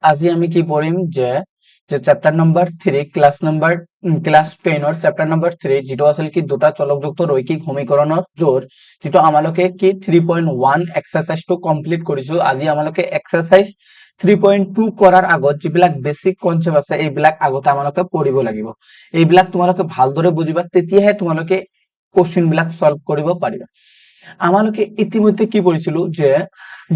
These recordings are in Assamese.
আজি আমি কি পঢ়িম যে যে চেপ্টাৰ নম্বৰ 3 ক্লাস 10 ৰ চেপ্টাৰ নম্বৰ 3 যেটো আছিল কি দুটা চলকযুক্ত ৰৈখিক সমীকৰণৰ জোৰ যেটো আমালোকে কি 3.1 এক্সাৰসাইজটো কমপ্লিট কৰিছো। আজি আমালোকে এক্সাৰসাইজ 3.2 কৰাৰ আগত যিবিলাক বেসিক কনসেপ্ট আছে এইবিলাক আগতে আমালোকে পঢ়িব লাগিব। এইবিলাক তোমালোকে ভালদৰে বুজিবা, তেতিয়াহে তোমালোকে কোশ্চেন বিলাক সলভ কৰিব পাৰিবা। আমালোকে ইতিমধ্যে কি পঢ়িছিলো যে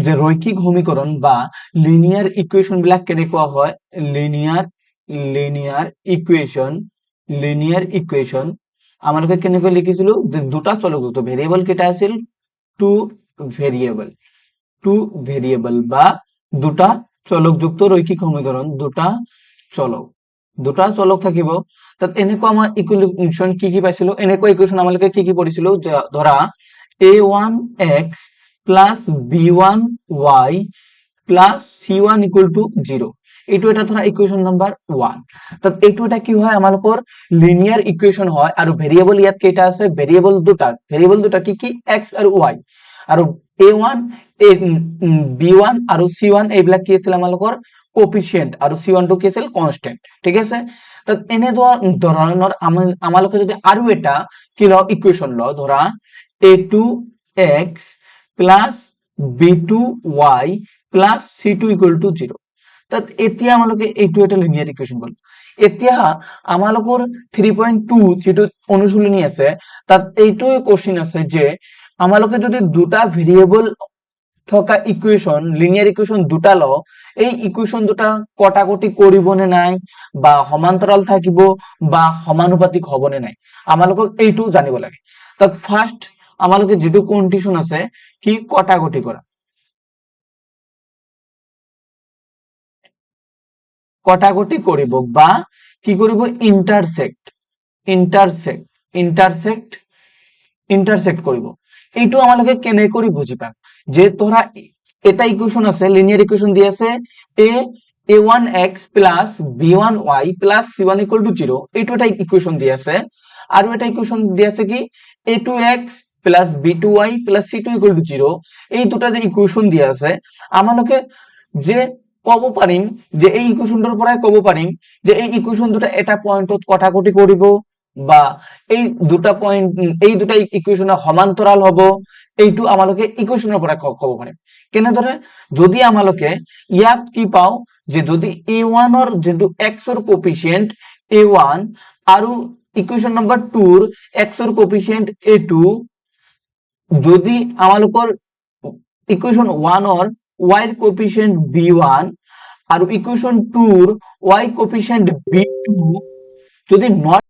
যে ৰৈখিক সমীকৰণ বা লিনিয়াৰ ইকুয়েশন বিলাক কেনেকুৱা হয়। লিনিয়ার ইকুয়েশন আমালোকে কেনেকৈ লিখিছিলো যে দুটা চলকযুক্ত ভেরিয়েবল কেটা আছিল টু ভেরিয়েবল বা দুটা চলকযুক্ত রৈখিক সমীকরণ দুটা চলক থাকিব। তাত এনেকুৱা আমাৰ ইকুয়েশন কি পাইছিলো, এনেকুৱা ইকুয়েশন আমালোকে কি পঢ়িছিলো যে ধৰা a1x plus b1y plus c1 equal to 0 এইটো এটা ধৰা ইকুয়েশন নাম্বাৰ 1। তাত এইটো এটা কি হয় আমালোকৰ লিনিয়াৰ ইকুয়েশন হয় আৰু ভেৰিয়েবল ইয়াত কেইটা আছে, ভেৰিয়েবল দুটা কি x আৰু y আৰু a1 b1 আৰু c1 এইবিলাক কি আছিল আমালোকৰ কোএফিসিয়েন্ট আৰু c1 টো কি আছিল কনস্ট্যান্ট। ঠিক আছে, তাত এনে ধৰণৰ আমালোকে যদি আৰু এটা কি লও ইকুয়েশন লও, ধৰা a2x plus b2y plus c2 equal to 0। তাত এতিয়া আমালোকে এইটো এটা লিনিয়ার ইকুয়েশন বল। এতিয়া আমালোকৰ 3.2 যেটো অনুশীলনী আছে তাত এইটো কোশ্চেন আছে যে আমালোকে যদি দুটা ভেরিয়েবল থকা ইকুয়েশন লিনিয়ার ইকুয়েশন দুটা লও, এই ইকুয়েশন দুটা কটাকটি কৰিবনে নাই বা সমান্তৰাল থাকিব বা সমানুপাতিক হ'বনে নাই আমালোকক এইটো জানিব লাগে। তাত ফার্স্ট আমালোকে যেটো কন্ডিশন আছে কি কটাকটি কৰা, কটাকটি কৰিব বা কি কৰিব ইন্টাৰসেক্ট কৰিব। এইটো আমালোকে কেনে কৰি বুজি পাম যে ধৰা এটা ইকুয়েশন আছে লিনিয়ার ইকুয়েশন দি আছে a1x plus b1y plus c1 equal to 0 এইটো এটা ইকুয়েশন দি আছে আৰু এটা ইকুয়েশন দি আছে কি a2x plus b2y plus c2 equal to 0। এই দুটা যে ইকুয়েশন দি আছে আমালোকে যে কব পাৰিম যে এই ইকুয়েশনটোৰ পৰাই কব পাৰিম যে এই ইকুয়েশন দুটা এটা পয়েন্টত কটাকটি কৰিব বা এই দুটা ইকুয়েশনৰ সমান্তৰাল হ'ব, এইটো আমালোকে ইকুয়েশনৰ পৰা কব পাৰিম। কেনেদৰে, যদি আমালোকে ইয়াত কি পাও যে যদি a1 ৰ যেটো x ৰ কোএফিসিয়েন্ট a1 আৰু ইকুয়েশন নম্বৰ 2 ৰ x ৰ কোএফিসিয়েন্ট a2, যদি আমালোকৰ ইকুয়েশন 1 ৰ y ৰ কোএফিসিয়েন্ট b1 আৰু ইকুয়েশন 2 ৰ y কোএফিসিয়েন্ট b2 যদি নট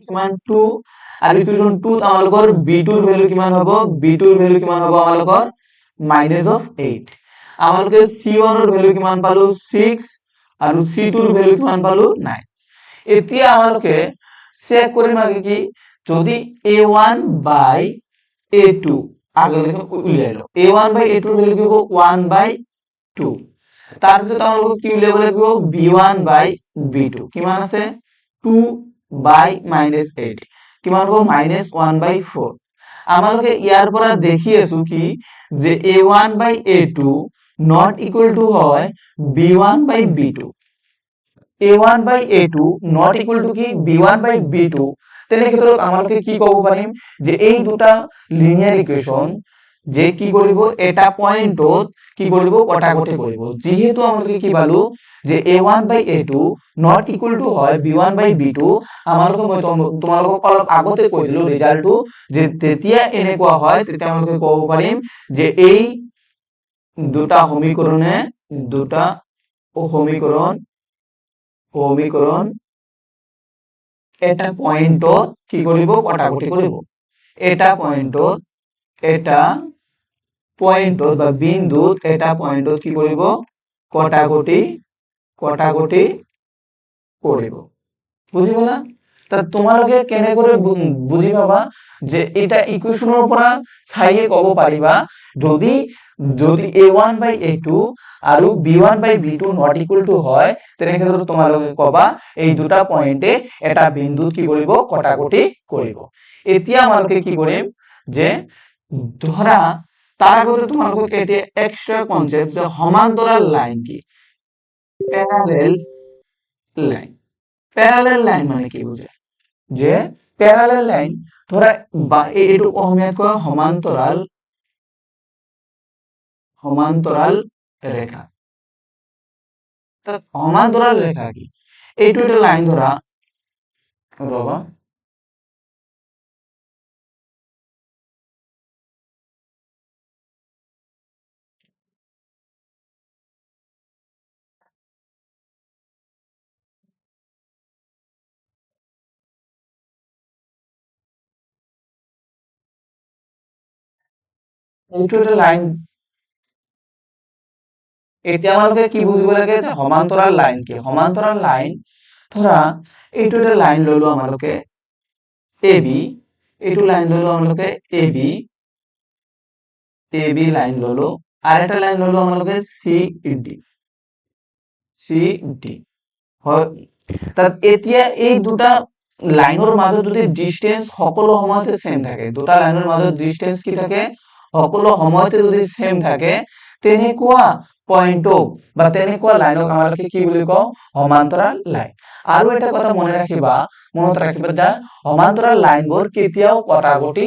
কিমান 2 আৰু ইকুয়েশন 2 আমালোকৰ b2 ৰ ভ্যালু কিমান হ'ব, b2 ৰ ভ্যালু কিমান হ'ব আমালোকৰ -8। আমালোকে c1 ৰ ভ্যালু কিমান পালো 6 আৰু c2 ৰ ভ্যালু কিমান পালো 9। এতিয়া আমালোকে চেক কৰিম আগে কি যদি a1 by a2 আগলৈকে উলিয়াই লও, a1 by a2 ৰ ভ্যালু কি হ'ব 1/2। তাৰপিছত আমালোকে কি উলিয়াব লাগিব b1 by b2 কিমান আছে 2/-8 কিমান হ'ব -1/4 আমালোকে ইয়াৰ পৰা দেখি আছো কি যে a1/a2 not equal to হয় b1/b2 a1/a2 not equal to কি b1/b2 তেনে ক্ষেত্ৰত আমালোকে কি ক'ব পাৰিম যে এই দুটা লিনিয়াৰ ইকুৱেশ্যন যে কি কৰিব এটা পয়েন্টত কি কৰিব কটাকটি কৰিব যেহেতু আমালোকে কি পালো যে a1/a2 not equal to হয় b1/b2 আমালোকে মই তোমালোকক অলপ আগতে কৈ দিলো ৰিজাল্টটো যে তেতিয়া এনেকুৱা হয় তেতিয়া আমালোকে ক'ব পাৰিম যে এই দুটা সমীকৰণ এটা পয়েন্টত কি কৰিব কটাকটি কৰিব এটা পয়েন্টত বা বিন্দুত এটা পয়েন্টত কি কৰিব কটাকটি কৰিব বুজি পালা তা তোমালোকে কেনে কৰে বুঝি পাবা যে এটা ইকুয়েশনেৰ পৰা চাইয়ে কব পাৰিবা যদি a1/a2 আৰু b1/b2 নট ইকুয়াল টু হয় তেনে ক্ষেত্ৰত তোমালোকে কবা এই দুটা পয়েন্টে এটা বিন্দুত কি কৰিব কটাকটি কৰিব এতিয়া আমালোকে কি কৰিম যে ধৰা তার আগতে তোমালোকে এটা এক্সট্রা কনসেপ্ট যে সমান্তরাল লাইন কি প্যারালাল লাইন মানে কি বুঝায় যে প্যারালাল লাইন ধরা বা এইটো অসমীয়াত কয় সমান্তরাল রেখা সমান্তরাল রেখা কি এইটো এটা লাইন ধরা ৰবা এইটো এটা লাইন এতিয়া আমালোকে কি বুজিব লাগে যে সমান্তৰাল লাইন কি সমান্তৰাল লাইন ধৰা এইটো এটা লাইন ললো আমালোকে AB এইটো লাইন ললো আমালোকে AB লাইন ললো আর একটা লাইন ললো আমালোকে CD হয় তাত এতিয়া এই দুটা লাইনৰ মাজত যদি ডিসটেন্স সকলো সময়তে সেম থাকে দুটা লাইনৰ মাজত ডিসটেন্স কি থাকে সকলো সময়তে যদি সেম থাকে তেনেকুৱা পয়েন্টক বা তেনেকুৱা লাইনক আমালোকে কি বুলি কওঁ সমান্তৰাল লাইন আৰু এটা কথা মনত ৰাখিবা যে সমান্তৰাল লাইনবোৰ কেতিয়াও কটাকটি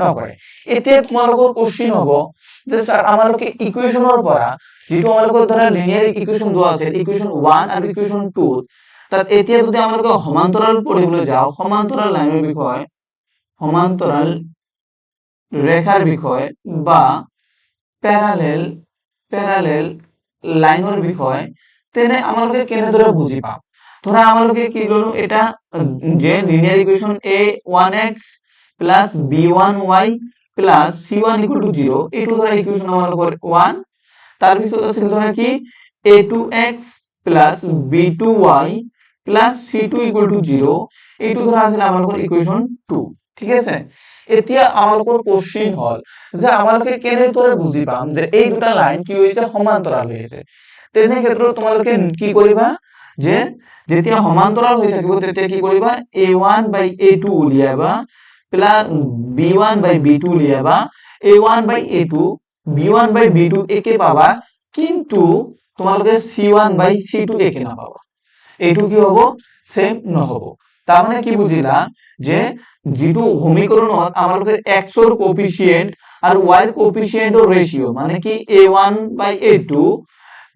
নকৰে এতিয়া তোমালোকৰ কোশ্চেন হ'ব যে স্যাৰ আমালোকে ইকুয়েশনৰ পৰা যেটো আমালোকৰ ধৰা লিনিয়াৰ ইকুয়েশন দুটা আছে ইকুয়েশন 1 আৰু ইকুয়েশন 2 তাত এতিয়া যদি আমালোকে সমান্তৰাল পঢ়িবলৈ যাও সমান্তৰাল লাইনৰ বিষয় সমান্তৰাল ৰেখাৰ বিষয় বা প্যাৰালেল লাইনৰ বিষয় তেনে আমালোকে কেনেদৰে বুজি পাম ধৰা আমালোকে কি ললো এটা যে linear equation a1x plus b1y plus c1 equal to 0 এইটো ধৰা ইকুয়েশন আমালোকৰ 1 তাৰ পিছত আছিল ধৰা কি a2x plus b2y plus c2 equal to 0 এইটো ধৰা আছিল আমালোকৰ ইকুয়েশন 2 ঠিক আছে এতিয়া আমালোকৰ কোশ্চেন হল যে আমালোকে কেনেদৰে বুজি পাম যে এই দুটা লাইন কি হৈছে সমান্তৰাল হৈছে তেনে ক্ষেত্ৰত তোমালোকে কি কৰিবা যে যেতিয়া সমান্তৰাল হৈ থাকিব তেতিয়া কি কৰিবা a1/a2 উলিয়াবা plus b1/b2 উলিয়াবা a1/a2 b1/b2 একে পাবা কিন্তু তোমালোকে c1/c2 একে নাপাবা এইটো কি হ'ব সেম নহব তার মানে কি বুঝিলা যে যেটো সমীকৰণত আমালোকে x ৰ কোএফিসিয়েন্ট আৰু y ৰ কোএফিসিয়েন্টৰ ৰেশিও মানে কি a1/a2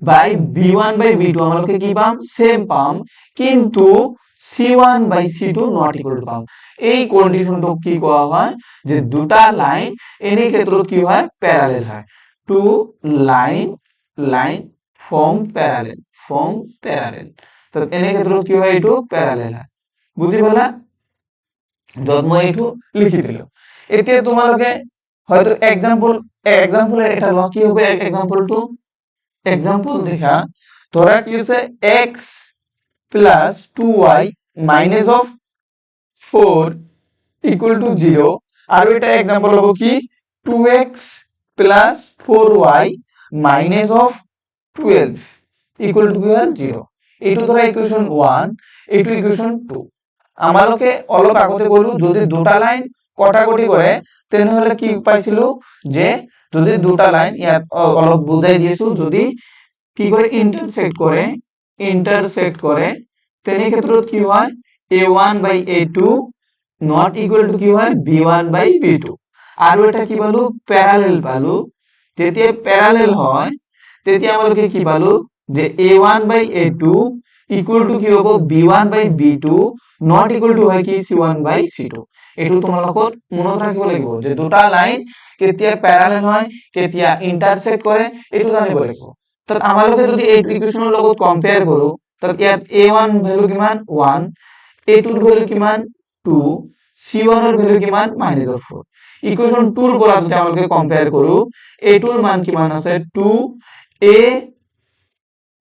by b1/b2 আমালোকে কি পাম সেম পাম কিন্তু c1/c2 not equal to পাম এই কন্ডিশনটো কি কোৱা হয় যে দুটা লাইন এনে ক্ষেত্ৰত কি হয় প্যাৰালাল হয় টু লাইন ফৰ্ম প্যাৰালাল তো এনে ক্ষেত্ৰত কি হয় এইটো প্যারালাল হয় বুজি পালা যত মই এইটো লিখি দিলো এতিয়া তোমালোকে হয়তো এক্সাম্পল এটা লও কি হবে এক্সাম্পল দেখা ধৰা কি আছে x plus 2y minus of 4 equal to 0 আৰু এটা এক্সাম্পল হ'ব কি 2x plus 4y minus of 12 equal to কি হয় 0 এইটো ধৰা ইকুৱেশ্যন 1 এইটো ইকুৱেশ্যন 2 আমালোকে অলপ আগতে কলো যদি দুটা লাইন কটাকটি কৰে তেনেহলে কি পাইছিলো যে যদি দুটা লাইন ইয়াত অলপ বুজাই দিয়েছো যদি কি করে ইন্টারসেক্ট করে তেনে ক্ষেত্ৰত কি হয় a1 by a2 not equal to কি হয় b1 বাই b2 আৰু এটা কি পালো প্যারালেল পালো যেতিয়া প্যারালেল হয় তেতিয়া আমালোকে কি পালো যে a1 by a2 equal to কি হ'ব b1 by b2 not equal to হয় কি c1 বাই c2 এটো তোমালোকৰ মনত ৰাখিব লাগিব যে দুটা লাইন কেতিয়া প্যাৰালেল হয় কেতিয়া ইন্টাৰসেক্ট কৰে এটো জানিব লাগিব তাত আমালোকে যদি এই ইকুৱেশ্যনৰ লগত কম্পেয়াৰ কৰো তাত ইয়াত a1 ভ্যালু কিমান 1 a2 ৰ ভ্যালু কিমান 2 c1 ৰ ভ্যালু কিমান -4 ইকুৱেশ্যন 2 ৰ পৰা যদি আমালোকে কম্পেয়াৰ কৰো a2 ৰ মান কিমান আছে 2 a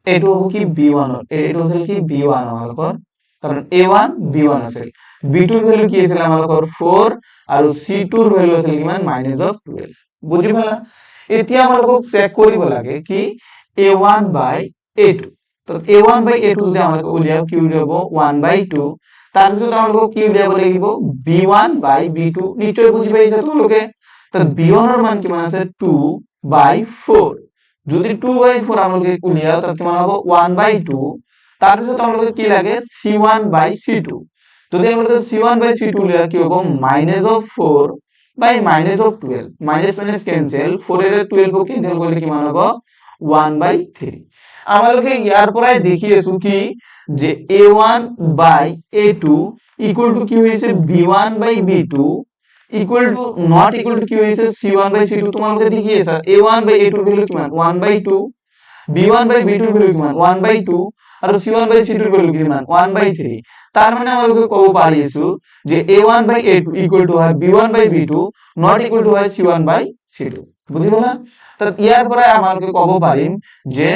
এটো হ'ব কি b1 এটো আছিল কি b1 আমালোকৰ কাৰণ a1 b1 আছিল b2 ৰ ভ্যালু কি আছিল আমালোকৰ 4 আৰু c2 ৰ ভ্যালু আছিল কিমান -12 বুজি পালা এতিয়া আমালোকক চেক কৰিব লাগে কি a1 by a2 তো a1 by a2 যদি আমালোকে উলিয়াও কি উলিয়াব 1 by 2 তাৰ পিছত আমালোকক কি উলিয়াব লাগিব b1 by b2 নিশ্চয় বুজি পাইছা তোমালোকে তো b1 ৰ মান কিমান আছে 2 by 4 যদি 2 by 4 আমালোকে উলিয়াও তাত কিমান হ'ব 1 by 2 তাৰ পিছত আমালোকে কি লাগে c1 by c2 যদি আমালোকে c1 by c2 উলিয়াও কি হ'ব -4 by -12 মাইনাস মাইনাস ক্যান্সেল 4 এর 12 কে ক্যান্সেল করলে কিমান হ'ব 1/3 আমালোকে ইয়াৰ পৰাই দেখি আছো কি যে a1 by a2 equal to কি হৈছে b1 by b2 equal to not equal to কি হৈছে c1 by c2 তোমালোকে দেখি আছা a1 by a2 ভ্যালু কিমান 1/2 b1 by b2 ভ্যালু কিমান 1/2 আৰু c1 by c2 ভ্যালু কিমান 1/3 তাৰ মানে আমালোকে কব পাৰি আছো যে a1 by a2 equal to হয় b1 by b2 not equal to হয় c1 by c2 বুঝি গলা তো ইয়াৰ পৰা আমালোকে কব পাৰিম যে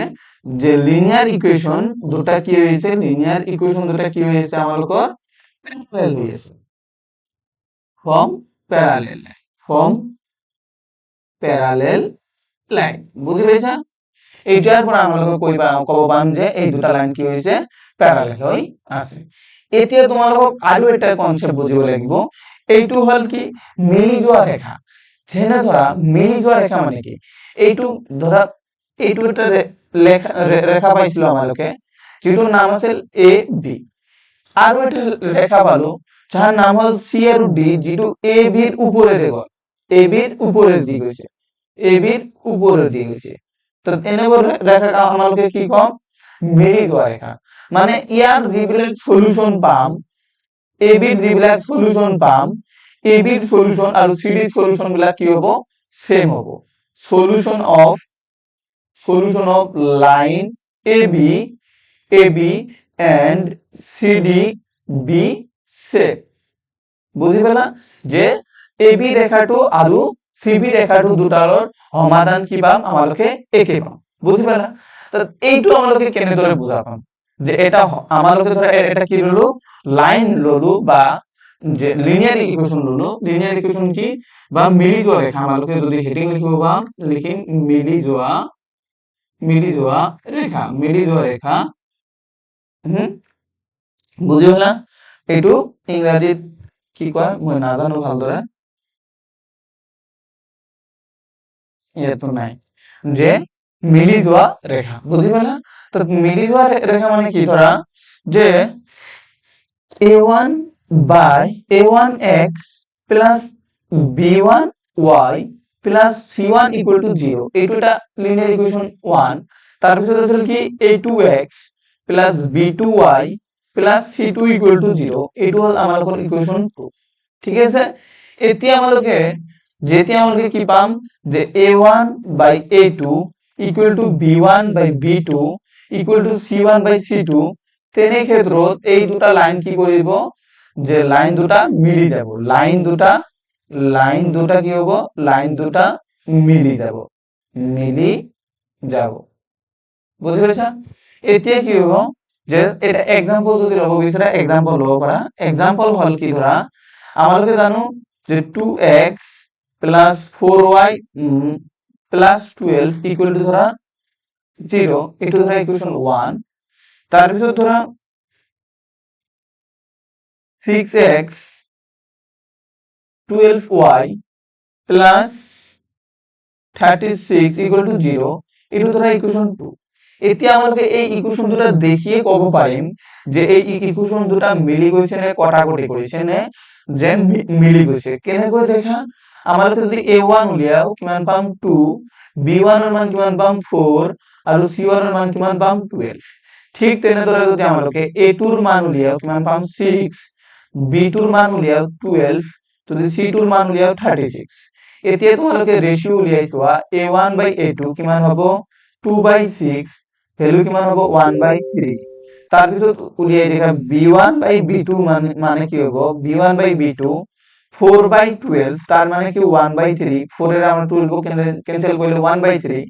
যে লিনিয়াৰ ইকুয়েশন দুটা কি হইছে লিনিয়াৰ ইকুয়েশন দুটা কি হইছে আমালোকৰ প্যারালাল হইছে ফর্ম প্যারালাল লাইন বুঝি পাইছা এইটার পর আমালোকে কব পাম যে এই দুটা লাইন কি হইছে প্যারালাল হৈ আছে এতিয়া তোমালোকক আৰু এটা কনসেপ্ট বুজিব লাগিব এইটো হল কি মিলি যোৱা ৰেখা যেনে ধৰা মিলি যোৱা ৰেখা মানে কি এইটো ধৰা এইটো এটা ৰেখা পাইছিলো আমালোকে যেটোৰ নাম আছিল এ বি আৰু এটা ৰেখা পালো যাৰ নাম হল সি আৰু ডি যেটো এ বিৰ উপৰেৰে গল এ বিৰ উপৰেৰে দি গৈছে এ বিৰ উপৰেৰে দি গৈছে তো এনেবোৰ ৰেখা আমালোকে কি কম মিলি যোৱা ৰেখা মানে ইয়াৰ যিবিলাক সলিউশন পাম এ বিৰ যিবিলাক সলিউশন পাম এ বিৰ সলিউশন আৰু সি ডিৰ সলিউশন বিলাক কি হ'ব সেম হ'ব solution of line AB and CD be same বুজি পালা যে AB ৰেখাটো আৰু CB ৰেখাটো দুটাৰ সমাধান কি পাম আমালোকে একে পাম বুজি পালা তো এইটো আমালোকে কেনেদৰে বুজা পাম যে এটা আমালোকে ধৰা এটা কি ললো লাইন ললো বা যে লিনিয়াৰ ইকুয়েশন ললো লিনিয়াৰ ইকুয়েশন কি বা মিলি যোৱা ৰেখা আমালোকে যদি হেডিং লিখিব বা লিখিম মিলি যোৱা ৰেখা বুজি পালা এইটো ইংৰাজীত কি কয় মই নাজানো ভালদৰে ইয়াতো নাই যে মিলি যোৱা ৰেখা বুজি পালা তো মিলি যোৱা ৰেখা মানে কি ধৰা যে a1 by a1x plus b1y plus c1 equal to 0 এইটো এটা লিনিয়ার ইকুয়েশন 1 তার পিছত আছিল কি a2x plus b2y plus c2 equal to 0 এইটো হল আমালোকৰ ইকুয়েশন 2 ঠিক আছে এতিয়া আমালোকে যেতিয়া আমালোকে কি পাম যে a1 by a2 equal to b1 by b2 equal to c1 by c2 তেনে ক্ষেত্ৰত এই দুটা লাইন কি কৰিব যে লাইন দুটা মিলি যাব লাইন দুটা কি হ'ব লাইন দুটা মিলি যাব বুজি পাইছা এতিয়া কি হ'ব যে এটা एग्जांपल যদি ল'ব বিচাৰা एग्जांपल ল'ব পাৰা एग्जांपल হল কি ধৰা আমালোকে জানো যে 2x + 4y + 12 = ধৰা 0 এইটো ধৰা ইকুৱেশ্যন 1 তাৰপিছত ধৰা 6x 12y plus 36 equal to 0 এইটো ধৰা ইকুৱেশ্যন 2 এতিয়া আমালোকে এই ইকুৱেশ্যন দুটা দেখিয়ে ক'ব পাৰিম যে এই ইকুৱেশ্যন দুটা মিলি গৈছে নে কটাকটি কৰিছে নে যে মিলি গৈছে কেনেকৈ দেখা আমালোকে যদি a1 উলিয়াও কিমান পাম 2 b1 এর মান কিমান পাম 4 আৰু c1 এৰ মান কিমান পাম 12 ঠিক তেনেদৰে যদি আমালোকে a2 এর মান উলিয়াও কিমান পাম 6 b2 এর মান উলিয়াও 12 যদি c2 এর মান উলিয়াও 36 এতিয়া তোমালোকে ৰেশিও উলিয়াইছোৱা a1 by a2 কিমান হ'ব 2/6 ভ্যালু কিমান হ'ব 1/3 তাৰ পিছত উলিয়াই দেখা b1 by b2 মানে কি হ'ব b1 by b2 4/12 তার মানে কি 1/3 4 এর আমরা 12 ক্যান্সেল করলে 1/3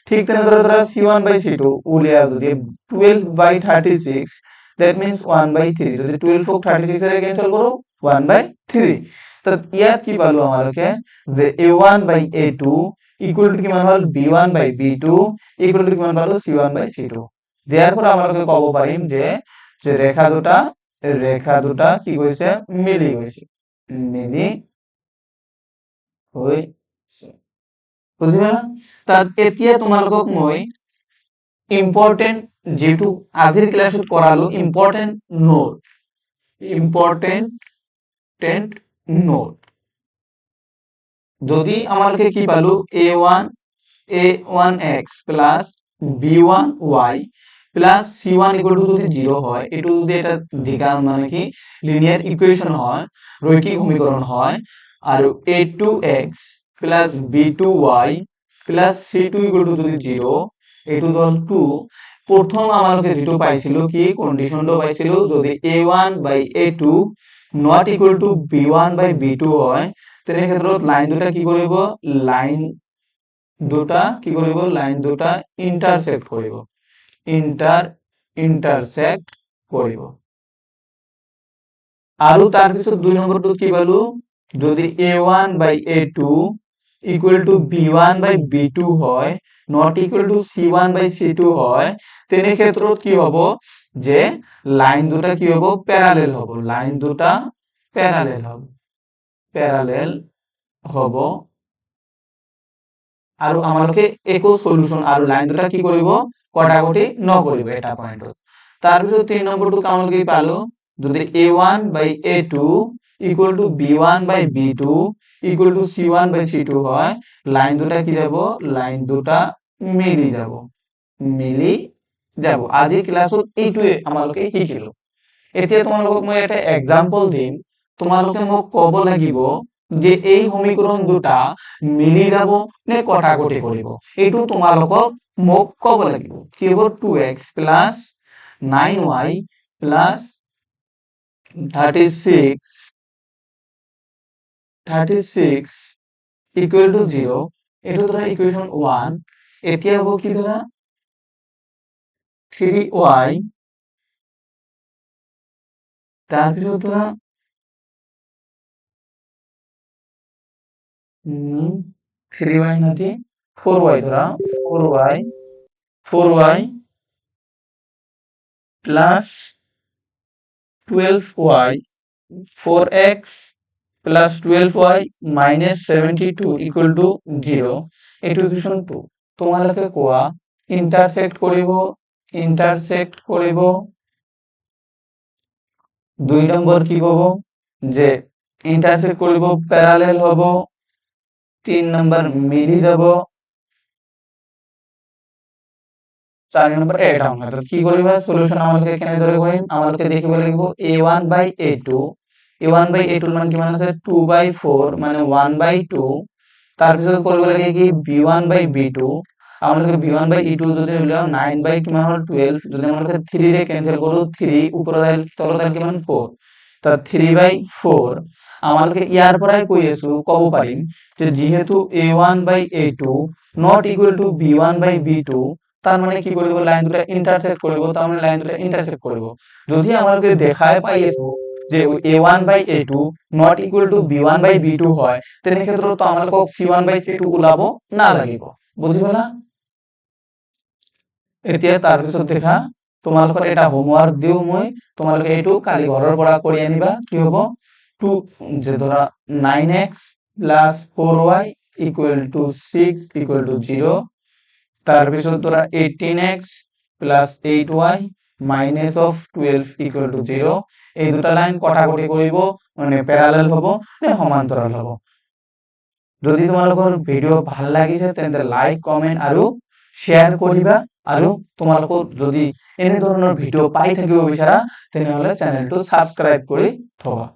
ঠিক তেনেদৰে ধৰা c1 by c2 উলিয়া যদি 12/36 that means 1/3 যদি 12 ক 36 এর ক্যান্সেল করো 1/3 তো ইয়াত কি পালো আমালোকে যে a1 by a2 equal to কিমান হল b1 by b2 equal to কিমান পালো c1 by c2 therefore আমালোকে ক'ব পাৰিম যে ৰেখা দুটা কি কৈছে মিলি গৈছে মিলি হৈছে বুজিলা তাত এতিয়া তোমালোকক মই ইম্পৰ্টেন্ট যেটো আজিৰ ক্লাছত কৰালো ইম্পৰ্টেন্ট নোট যদি আমালোকে কি পালো a1x plus b1y plus c1 equal to যদি 0 হয় এটো যদি এটা দিগাম মানে কি লিনিয়ার ইকুয়েশন হয় রৈখিক সমীকরণ হয় আর a2x plus b2y plus c2 equal to যদি 0 এটো হল 2 প্রথম আমালোকে যেটো পাইছিল কি কন্ডিশনটো পাইছিল যদি a1 by a2 not equal to b1 by b2 হয় তেনে ক্ষেত্ৰত লাইন দুটা কি কৰিব লাইন দুটা ইন্টাৰসেক্ট কৰিব ইন্টাৰসেক্ট কৰিব আৰু তাৰ পিছত দুই নম্বৰটো কি পালো যদি a1 by a2 equal to b1 by b2 হয় not equal to c1 by c2 হয় তেনে ক্ষেত্ৰত কি হ'ব যে লাইন দুটা কি হ'ব প্যাৰালাল হ'ব লাইন দুটা প্যাৰালাল হ'ব আৰু আমালোকে একো সলিউশন আৰু লাইন দুটা কি কৰিব কটাকটি নকৰিব এটা পয়েন্টত তাৰ পিছত 3 নম্বৰটো আমালোকে পালো যদি a1 by a2 equal to b1 by b2 equal to c1 by c2 হয় লাইন দুটা কি যাব লাইন দুটা মিলি যাব আজি ক্লাছত এইটোৱে আমালোকে শিকিলো এতিয়া তোমালোকক মই এটা एग्जांपल দিম তোমালোকে মোক ক'ব লাগিব যে এই সমীকরণ দুটা মিলি যাব নে কটাকটি কৰিব এইটো তোমালোকক মোক ক'ব লাগিব কি হ'ব 2x 9y 36 equal to 0 এইটো ধৰা ইকুৱেশ্যন 1 এতিয়া হ'ব কি ধৰা 3y তাৰপিছত ধৰা 3y নাতি 4y ধৰা 4y plus 12y 4x plus 12y minus 72 equal to 0 এইটো ইকুৱেশ্যন 2 তোমালোকে কোৱা ইন্টাৰসেক্ট কৰিব দুই নম্বৰ কি ক'ব যে ইন্টাৰসেক্ট কৰিব প্যাৰালাল হ'ব 3 নম্বৰ মিলি যাব 4 নম্বৰ এটা অংশ কি কৰিবা সলিউশন আমালোকে কেনেদৰে কৰিম আমালোকে দেখিব লাগিব a1 by a2 এৰ মান কিমান আছে 2/4 মানে 1/2 তাৰ পিছত কৰিব লাগে কি b1 by b2 আমালোকে b1 by e2 যদি উলিয়াও 9 by কিমান হল 12 যদি আমালোকে 3 রে ক্যান্সেল কৰো 3 উপৰে তলতে কিমান 4 তা 3/4 আমালোকে ইয়াৰ পৰাই কৈ আছো ক'ব পাৰিম যে যেহেতু a1 by a2 not equal to b1 by b2 তার মানে কি কৰিব লাইন দুটা ইন্টাৰসেক্ট কৰিব তাৰ মানে লাইন দুটা ইন্টাৰসেক্ট কৰিব যদি আমালোকে দেখাই পাই আছো যে a1 by a2 not equal to b1 by b2 হয় তেনে ক্ষেত্ৰত আমালোকক c1 by c2 ওলাব না লাগিব বুঝিবলা এতিয়া তাৰপিছত দেখা তোমালোকৰ এটা হোমৱৰ্ক দিও মই তোমালোকে এইটো কালি ঘৰৰ পৰা কৰি আনিবা কি হ'ব 2 যে ধৰা 9x plus 4y equal to 6 equal to 0 তাৰপিছত ধৰা 18x plus 8y minus of 12 equal to 0 এই দুটা লাইন কটাকটি কৰিব মানে প্যাৰালাল হ'ব নে সমান্তৰাল হ'ব যদি তোমালোকৰ ভিডিও ভাল লাগিছে তেন্তে লাইক কমেন্ট আৰু শেয়াৰ কৰিবা আৰু তোমালোকৰ যদি এনে ধৰণৰ ভিডিও পাই থাকিব বিচাৰা তেনেহলে চেনেলটো সাবস্ক্ৰাইব কৰি থবা